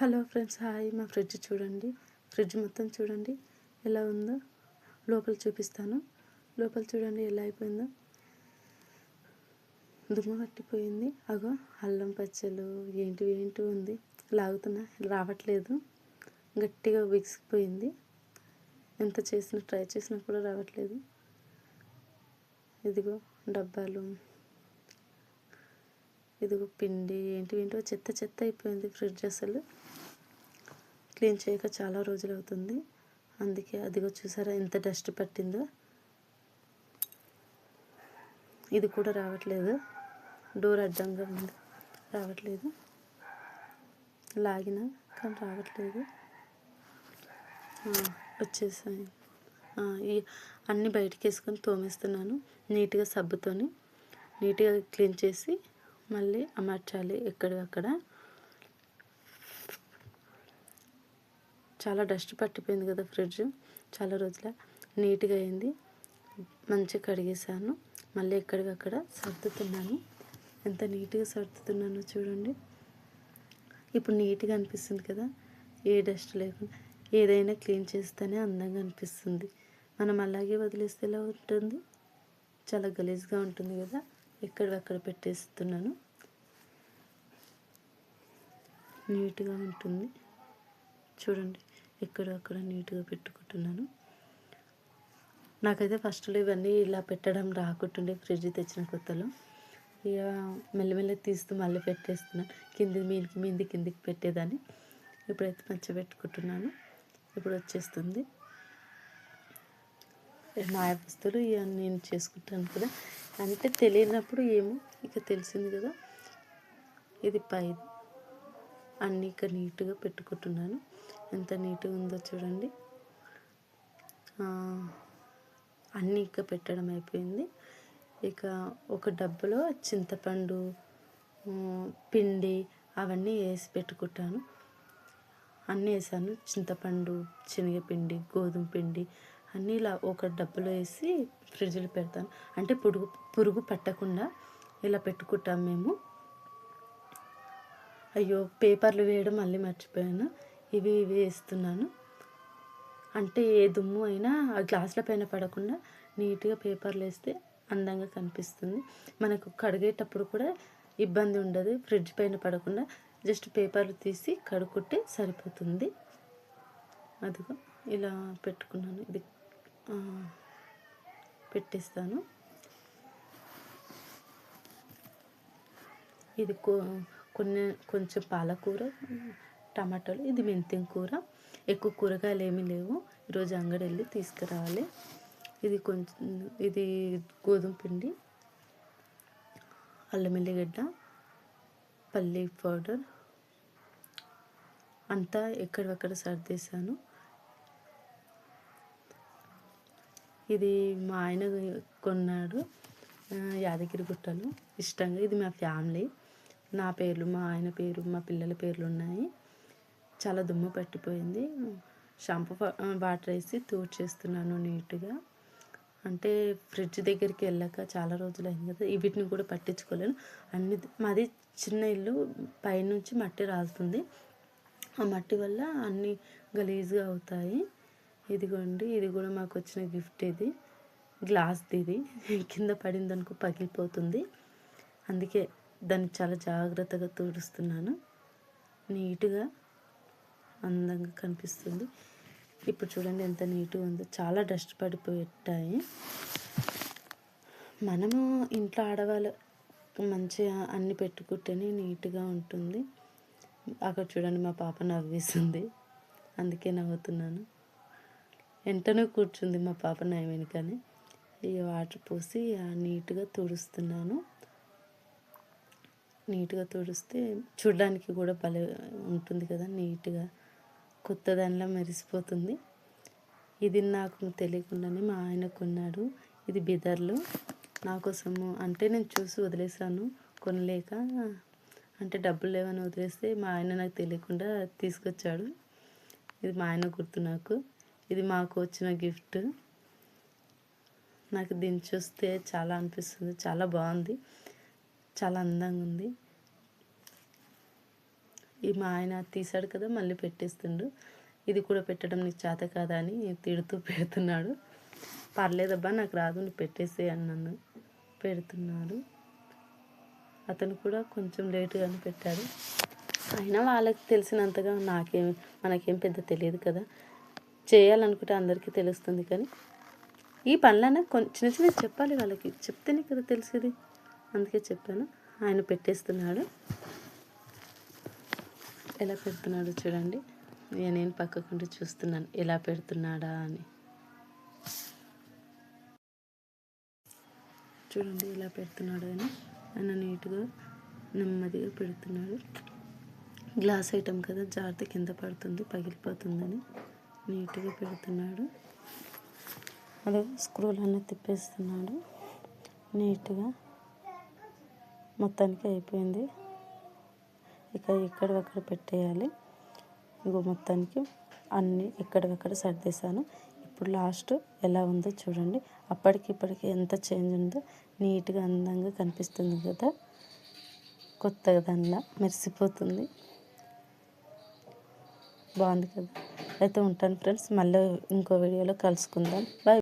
Hello friends, hi. మా fridge చూడండి. Fridge మొత్తం చూడండి ఎలా ఉందో. లోపల చూపిస్తాను. లోపల చూడండి ఎలా అయిపోయిందో. దుమ్ము పట్టిపోయింది. అగో అల్లం పచ్చలు ఏంటి ఉంది. లాగుతున్నా రావట్లేదు. గట్టిగా విసిగిపోయింది. ఎంత చేసినా ట్రై చేసినా కూడా రావట్లేదు. ఇదిగో డబ్బాలు, ఇదిగో పిండి ఏంటో చెత్త అయిపోయింది. ఫ్రిడ్జ్ అసలు క్లీన్ చేయక చాలా రోజులు అవుతుంది. అందుకే అదిగో చూసారా ఎంత డస్ట్ పట్టిందో. ఇది కూడా రావట్లేదు. డోర్ అడ్డంగా ఉంది, రావట్లేదు. లాగిన కానీ రావట్లేదు. వచ్చేసాయి. ఈ అన్నీ బయటికి వేసుకొని తోమేస్తున్నాను. నీట్గా సబ్బుతోని నీట్గా క్లీన్ చేసి మళ్ళీ అమర్చాలి ఎక్కడికక్కడ. చాలా డస్ట్ పట్టిపోయింది కదా ఫ్రిడ్జ్. చాలా రోజుల నీట్గా అయింది. మంచిగా కడిగేసాను. మళ్ళీ ఎక్కడికక్కడ సర్దుతున్నాను. ఎంత నీట్గా సర్దుతున్నానో చూడండి. ఇప్పుడు నీట్గా అనిపిస్తుంది కదా, ఏ డస్ట్ లేకుండా. ఏదైనా క్లీన్ చేస్తేనే అందంగా అనిపిస్తుంది. మనం అలాగే వదిలేస్తే ఎలా ఉంటుంది? చాలా గలీజ్గా ఉంటుంది కదా. ఎక్కడికక్కడ పెట్టేస్తున్నాను. నీట్గా ఉంటుంది చూడండి. ఎక్కడక్కడ నీట్గా పెట్టుకుంటున్నాను. నాకైతే ఫస్ట్లో ఇవన్నీ ఇలా పెట్టడం రాకుంటుండే. ఫ్రిడ్జ్ తెచ్చిన కొత్తలో ఇక మెల్లమెల్ల తీస్తూ మళ్ళీ పెట్టేస్తున్నాను. కిందికి పెట్టేదాన్ని. ఇప్పుడైతే మంచిగా పెట్టుకుంటున్నాను. ఇప్పుడు వచ్చేస్తుంది. నా వస్తువులు ఇక నేను చేసుకుంటాను కదా. అంటే తెలియనప్పుడు ఏమో ఇక తెలిసింది కదా. ఇది పై అన్నీ ఇక నీట్గా పెట్టుకుంటున్నాను. ఎంత నీట్గా ఉందో చూడండి. అన్నీ ఇక పెట్టడం అయిపోయింది. ఇక ఒక డబ్బాలో చింతపండు, పిండి అవన్నీ వేసి పెట్టుకుంటాను. అన్నీ వేసాను. చింతపండు, శనగపిండి, గోధుమ పిండి అన్నీ ఇలా ఒక డబ్బాలో వేసి ఫ్రిడ్జ్లో పెడతాను. అంటే పురుగు పట్టకుండా ఇలా పెట్టుకుంటాం మేము. అయ్యో, పేపర్లు వేయడం మళ్ళీ మర్చిపోయాను. ఇవి వేస్తున్నాను. అంటే ఏ దుమ్ము అయినా ఆ గ్లాసుల పైన పడకుండా నీట్గా పేపర్లు వేస్తే అందంగా కనిపిస్తుంది. మనకు కడిగేటప్పుడు కూడా ఇబ్బంది ఉండదు. ఫ్రిడ్జ్ పైన పడకుండా జస్ట్ పేపర్లు తీసి కడుక్కుంటే సరిపోతుంది. అదిగో ఇలా పెట్టుకున్నాను. ఇది పెట్టేస్తాను. ఇది కొంచెం పాలకూర, టమాటాలు, ఇది మెంతిం కూర. ఎక్కువ కూరగాయలు ఏమీ లేవు. ఈరోజు అంగడి వెళ్ళి తీసుకురావాలి. ఇది గోధుమ పిండి, అల్లం ఎల్లిగడ్డ, పల్లి పౌడర్ అంతా ఎక్కడక్కడ సర్దేశాను. ఇది మా ఆయన కొన్నాడు యాదగిరిగుట్టలో ఇష్టంగా. ఇది మా ఫ్యామిలీ. నా పేర్లు, మా ఆయన పేరు, మా పిల్లల పేర్లు ఉన్నాయి. చాలా దుమ్ము పట్టిపోయింది. షాంపూ వాటర్ వేసి తూడ్చేస్తున్నాను నీట్గా. అంటే ఫ్రిడ్జ్ దగ్గరికి వెళ్ళాక చాలా రోజులు అయింది కదా. వీటిని కూడా పట్టించుకోలేను. మాది చిన్న ఇల్లు, పైనుంచి మట్టి రాలుతుంది. ఆ మట్టి వల్ల అన్నీ గలీజ్గా అవుతాయి. ఇదిగోండి, ఇది కూడా మాకు వచ్చిన గిఫ్ట్. ఇది గ్లాస్ది. ఇది కింద పడింది అనుకో పగిలిపోతుంది. అందుకే దాన్ని చాలా జాగ్రత్తగా తుడుస్తున్నాను. నీట్గా అందంగా కనిపిస్తుంది. ఇప్పుడు చూడండి ఎంత నీట్గా ఉందో. చాలా డస్ట్ పడిపోయాయి. మనము ఇంట్లో ఆడవాళ్ళు మంచిగా అన్నీ పెట్టుకుంటేనే నీట్గా ఉంటుంది. అక్కడ చూడండి మా పాప నవ్వేస్తుంది. అందుకే నవ్వుతున్నాను. వెంటనే కూర్చుంది మా పాప నా వెనుకనే. ఇక వాటర్ పోసి నీట్గా తుడుస్తున్నాను. నీట్గా తుడిస్తే చూడడానికి కూడా భలే ఉంటుంది కదా. నీట్గా కొత్త దానిలా మెరిసిపోతుంది. ఇది నాకు తెలియకుండానే మా ఆయన కొన్నాడు. ఇది బిదర్లో నా కోసము. అంటే నేను చూసి వదిలేసాను కొనలేక. అంటే డబ్బులు లేవని వదిలేస్తే మా ఆయన నాకు తెలియకుండా తీసుకొచ్చాడు. ఇది మా ఆయన గుర్తు నాకు. ఇది మాకు వచ్చిన గిఫ్ట్. నాకు దీన్ని చూస్తే చాలా అనిపిస్తుంది. చాలా బాగుంది, చాలా అందంగా ఉంది. మా ఆయన తీసాడు కదా మళ్ళీ పెట్టేస్తుండు. ఇది కూడా పెట్టడం నీకు చేత కాదా అని తిడుతూ పెడుతున్నాడు. పర్లేదబ్బా నాకు రాదు నువ్వు పెట్టేసే అన్నాను. పెడుతున్నాడు. అతను కూడా కొంచెం లేటుగానే పెట్టాడు. అయినా వాళ్ళకి తెలిసినంతగా మనకేం పెద్ద తెలియదు కదా. చేయాలనుకుంటే అందరికీ తెలుస్తుంది. కానీ ఈ పనులన్నా చిన్న చిన్నవి చెప్పాలి వాళ్ళకి, చెప్తేనే కదా తెలిసేది. అందుకే చెప్పాను. ఆయన పెట్టేస్తున్నాడు. ఎలా పెడుతున్నాడో చూడండి. నేను పక్కకుండి చూస్తున్నాను ఎలా పెడుతున్నాడా అని. చూడండి ఎలా పెడుతున్నాడు అని. ఆయన నీట్గా నెమ్మదిగా పెడుతున్నాడు. గ్లాస్ ఐటమ్ కదా, జాగ్రత్త కింద పడుతుంది, పగిలిపోతుందని నీట్గా పెడుతున్నాడు. అదే స్క్రూలన్నీ తిప్పేస్తున్నాడు నీట్గా. మొత్తానికి అయిపోయింది. ఇక ఎక్కడవక్కడ పెట్టేయాలి. ఇంకో మొత్తానికి అన్నీ ఎక్కడవక్కడ సర్దేశాను. ఇప్పుడు లాస్ట్ ఎలా ఉందో చూడండి. అప్పటికిప్పటికి ఎంత చేంజ్ ఉందో, నీట్గా అందంగా కనిపిస్తుంది కదా, కొత్తగా దానిలా మెరిసిపోతుంది. బాగుంది కదా. అయితే ఉంటాను ఫ్రెండ్స్, మళ్ళీ ఇంకో వీడియోలో కలుసుకుందాం. బాయ్.